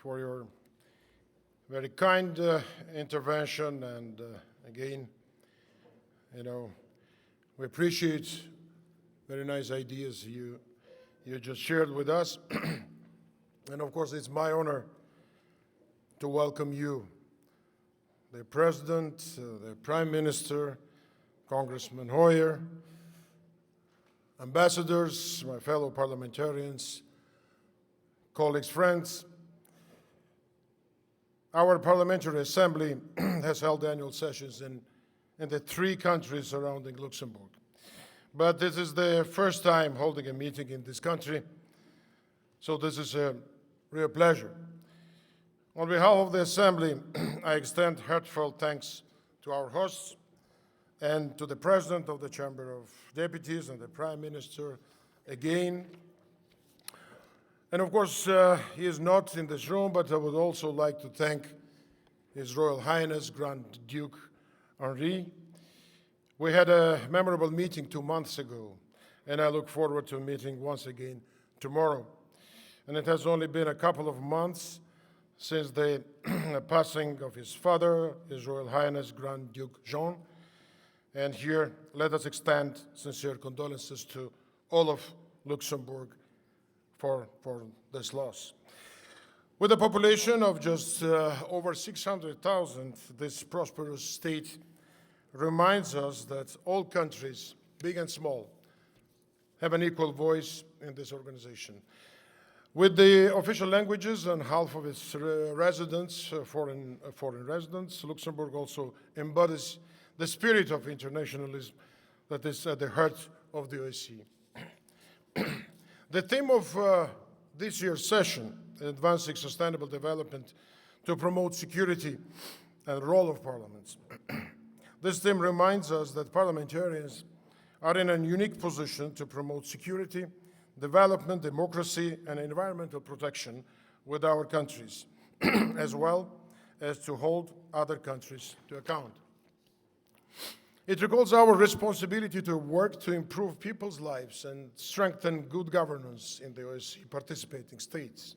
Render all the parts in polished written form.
for your very kind intervention, and again, we appreciate very nice ideas you just shared with us. And of course, it's my honor to welcome you, the President, the Prime Minister, Congressman Hoyer, ambassadors, my fellow parliamentarians, colleagues, friends. Our Parliamentary Assembly has held annual sessions in the 3 countries surrounding Luxembourg. But this is the first time holding a meeting in this country, so this is a real pleasure. On behalf of the Assembly, I extend heartfelt thanks to our hosts and to the President of the Chamber of Deputies and the Prime Minister again. And of course, he is not in this room, but I would also like to thank His Royal Highness Grand Duke Henri. We had a memorable meeting 2 months ago, and I look forward to meeting once again tomorrow. And it has only been a couple of months since the passing of his father, His Royal Highness Grand Duke Jean. And here, let us extend sincere condolences to all of Luxembourg for this loss. With a population of just over 600,000, this prosperous state reminds us that all countries, big and small, have an equal voice in this organization. With the official languages and half of its residents, foreign residents, Luxembourg also embodies the spirit of internationalism that is at the heart of the OSCE. The theme of this year's session, Advancing Sustainable Development to Promote Security and Role of Parliaments. This theme reminds us that parliamentarians are in a unique position to promote security, development, democracy, and environmental protection with our countries, as well as to hold other countries to account. It recalls our responsibility to work to improve people's lives and strengthen good governance in the OSCE participating states.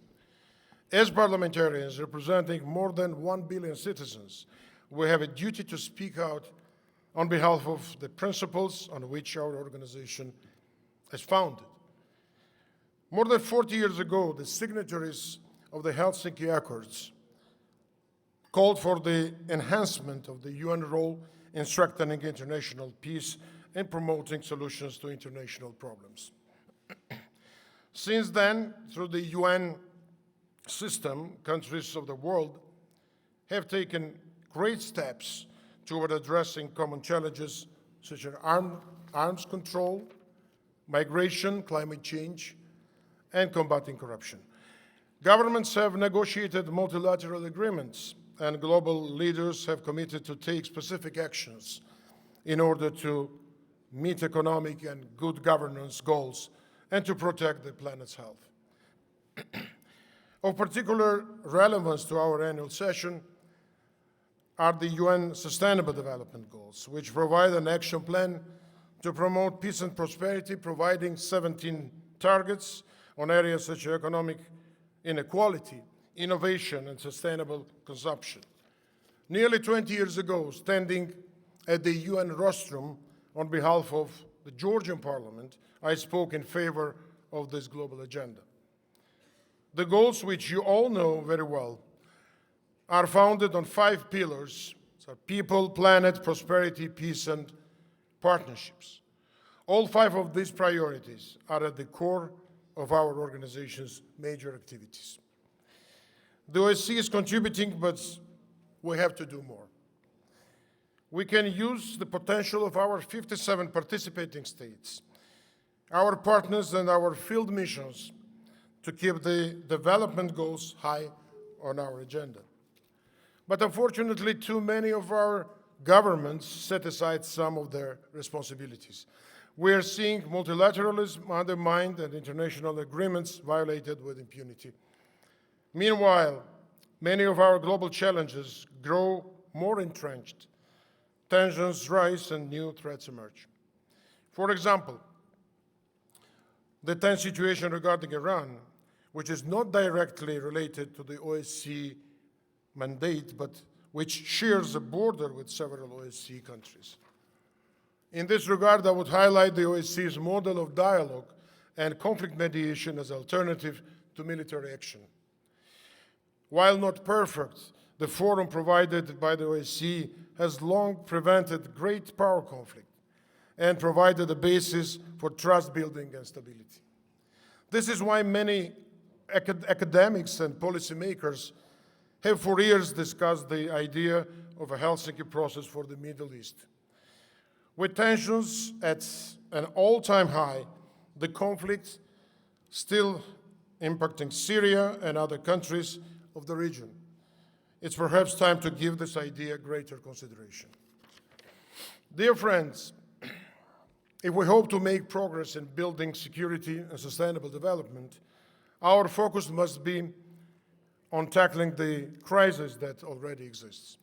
As parliamentarians representing more than 1 billion citizens, we have a duty to speak out on behalf of the principles on which our organization is founded. More than 40 years ago, the signatories of the Helsinki Accords called for the enhancement of the UN role in strengthening international peace and promoting solutions to international problems. Since then, through the UN system, countries of the world have taken great steps toward addressing common challenges such as arms control, migration, climate change, and combating corruption. Governments have negotiated multilateral agreements, and global leaders have committed to take specific actions in order to meet economic and good governance goals and to protect the planet's health. Of particular relevance to our annual session are the UN Sustainable Development Goals, which provide an action plan to promote peace and prosperity, providing 17 targets on areas such as economic inequality, innovation, and sustainable consumption. Nearly 20 years ago, standing at the UN rostrum on behalf of the Georgian Parliament, I spoke in favor of this global agenda. The goals, which you all know very well, are founded on 5 pillars: so people, planet, prosperity, peace, and partnerships. All 5 of these priorities are at the core of our organization's major activities. The OSCE is contributing, but we have to do more. We can use the potential of our 57 participating states, our partners, and our field missions to keep the development goals high on our agenda. But unfortunately, too many of our governments set aside some of their responsibilities. We are seeing multilateralism undermined and international agreements violated with impunity. Meanwhile, many of our global challenges grow more entrenched. Tensions rise and new threats emerge. For example, the tense situation regarding Iran, which is not directly related to the OSCE mandate, but which shares a border with several OSCE countries. In this regard, I would highlight the OSCE's model of dialogue and conflict mediation as alternative to military action. While not perfect, the forum provided by the OSCE has long prevented great power conflict and provided a basis for trust building and stability. This is why many academics and policymakers have for years discussed the idea of a Helsinki process for the Middle East. With tensions at an all-time high, the conflict still impacting Syria and other countries of the region, it's perhaps time to give this idea greater consideration. Dear friends, if we hope to make progress in building security and sustainable development, our focus must be on tackling the crisis that already exists.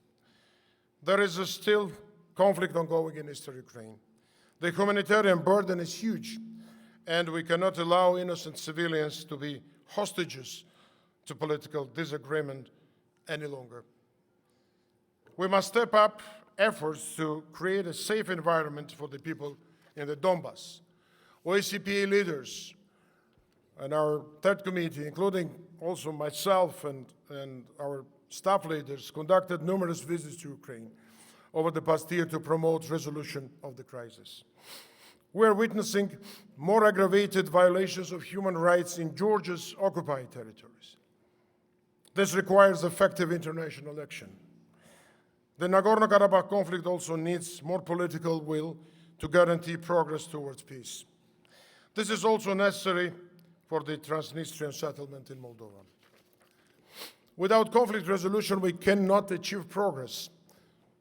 There is still conflict ongoing in eastern Ukraine. The humanitarian burden is huge, and we cannot allow innocent civilians to be hostages to political disagreement any longer. We must step up efforts to create a safe environment for the people in the Donbass. OSCE leaders and our third committee, including also myself and our staff leaders, conducted numerous visits to Ukraine over the past year to promote resolution of the crisis. We are witnessing more aggravated violations of human rights in Georgia's occupied territories. This requires effective international action. The Nagorno-Karabakh conflict also needs more political will to guarantee progress towards peace. This is also necessary for the Transnistrian settlement in Moldova. Without conflict resolution, we cannot achieve progress,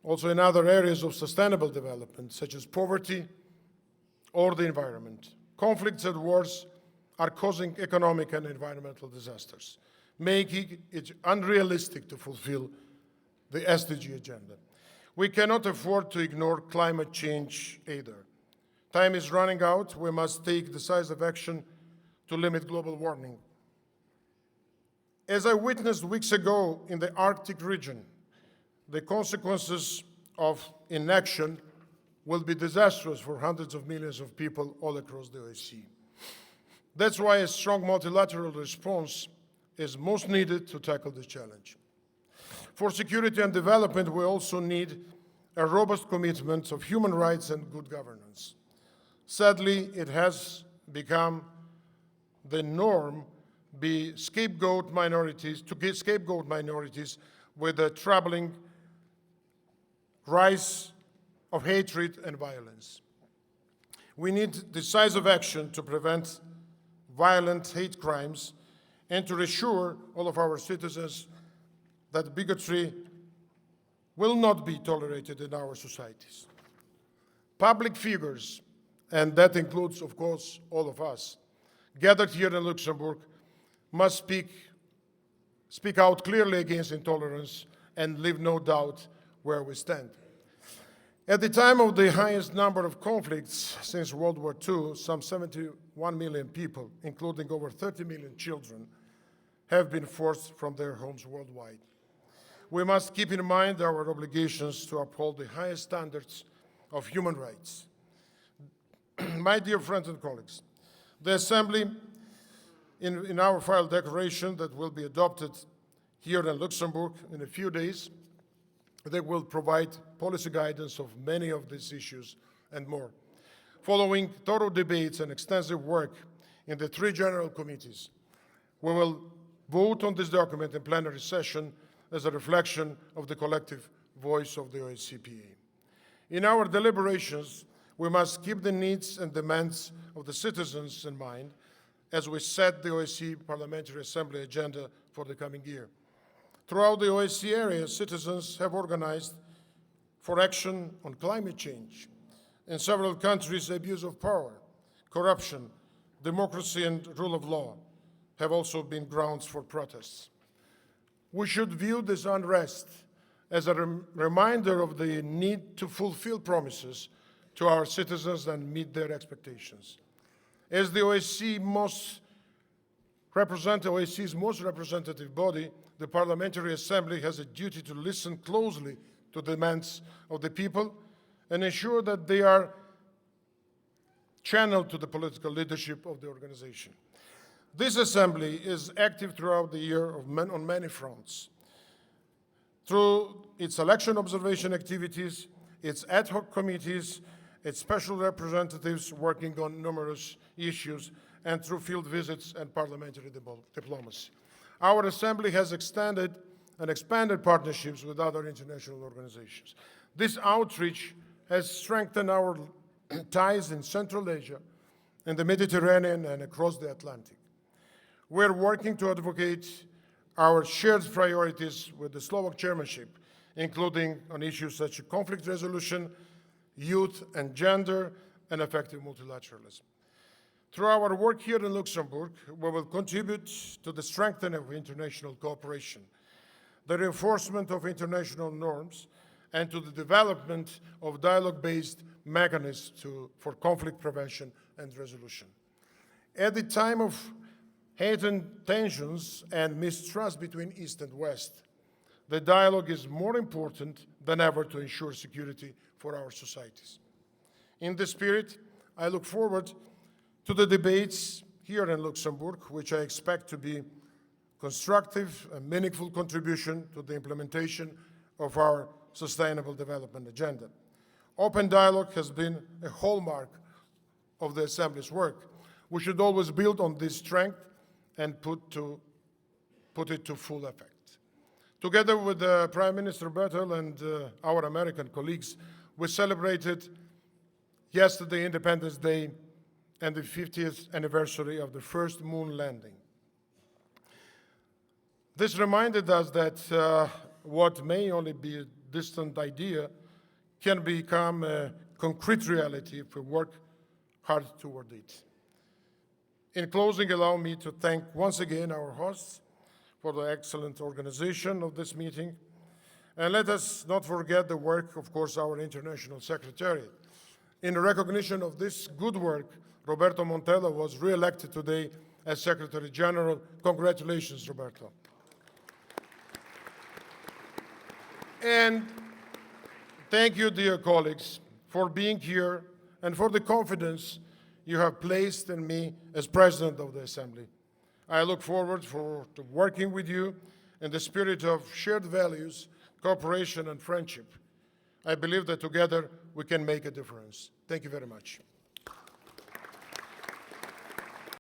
also in other areas of sustainable development, such as poverty or the environment. Conflicts and wars are causing economic and environmental disasters, making it unrealistic to fulfill the SDG agenda. We cannot afford to ignore climate change either. Time is running out. We must take decisive action to limit global warming. As I witnessed weeks ago in the Arctic region, the consequences of inaction will be disastrous for hundreds of millions of people all across the OSCE. That's why a strong multilateral response is most needed to tackle this challenge. For security and development, we also need a robust commitment of human rights and good governance. Sadly, it has become the norm to scapegoat minorities with a troubling rise of hatred and violence. We need decisive action to prevent violent hate crimes and to reassure all of our citizens that bigotry will not be tolerated in our societies. Public figures, and that includes, of course, all of us, gathered here in Luxembourg must speak out clearly against intolerance and leave no doubt where we stand. At the time of the highest number of conflicts since World War II, some 71 million people, including over 30 million children, have been forced from their homes worldwide. We must keep in mind our obligations to uphold the highest standards of human rights. My dear friends and colleagues, the Assembly, in our final declaration that will be adopted here in Luxembourg in a few days, they will provide policy guidance of many of these issues and more. Following thorough debates and extensive work in the three general committees, we will vote on this document in plenary session as a reflection of the collective voice of the OSCE. In our deliberations, we must keep the needs and demands of the citizens in mind as we set the OSCE Parliamentary Assembly agenda for the coming year. Throughout the OSCE area, citizens have organized for action on climate change. In several countries, abuse of power, corruption, democracy, and rule of law have also been grounds for protests. We should view this unrest as a reminder of the need to fulfill promises to our citizens and meet their expectations. As the OSCE most OSCE's most representative body, the Parliamentary Assembly has a duty to listen closely to the demands of the people and ensure that they are channeled to the political leadership of the organization. This Assembly is active throughout the year on many fronts. Through its election observation activities, its ad hoc committees, its special representatives working on numerous issues, and through field visits and parliamentary diplomacy. Our Assembly has extended and expanded partnerships with other international organizations. This outreach has strengthened our ties in Central Asia, in the Mediterranean, and across the Atlantic. We're working to advocate our shared priorities with the Slovak chairmanship, including on issues such as conflict resolution, youth and gender, and effective multilateralism. Through our work here in Luxembourg, we will contribute to the strengthening of international cooperation, the reinforcement of international norms, and to the development of dialogue-based mechanisms for conflict prevention and resolution. At the time of heightened tensions and mistrust between East and West, the dialogue is more important than ever to ensure security for our societies. In this spirit, I look forward to the debates here in Luxembourg, which I expect to be constructive and meaningful contribution to the implementation of our Sustainable Development Agenda. Open dialogue has been a hallmark of the Assembly's work. We should always build on this strength and put it to full effect. Together with Prime Minister Bertel and our American colleagues, we celebrated yesterday Independence Day and the 50th anniversary of the first moon landing. This reminded us that what may only be a distant idea can become a concrete reality if we work hard toward it. In closing, allow me to thank once again our hosts for the excellent organization of this meeting. And let us not forget the work, of course, our International Secretariat. In recognition of this good work, Roberto Montella was re-elected today as Secretary General. Congratulations, Roberto. And thank you, dear colleagues, for being here and for the confidence you have placed in me as President of the Assembly. I look forward to working with you in the spirit of shared values, cooperation, and friendship. I believe that together we can make a difference. Thank you very much.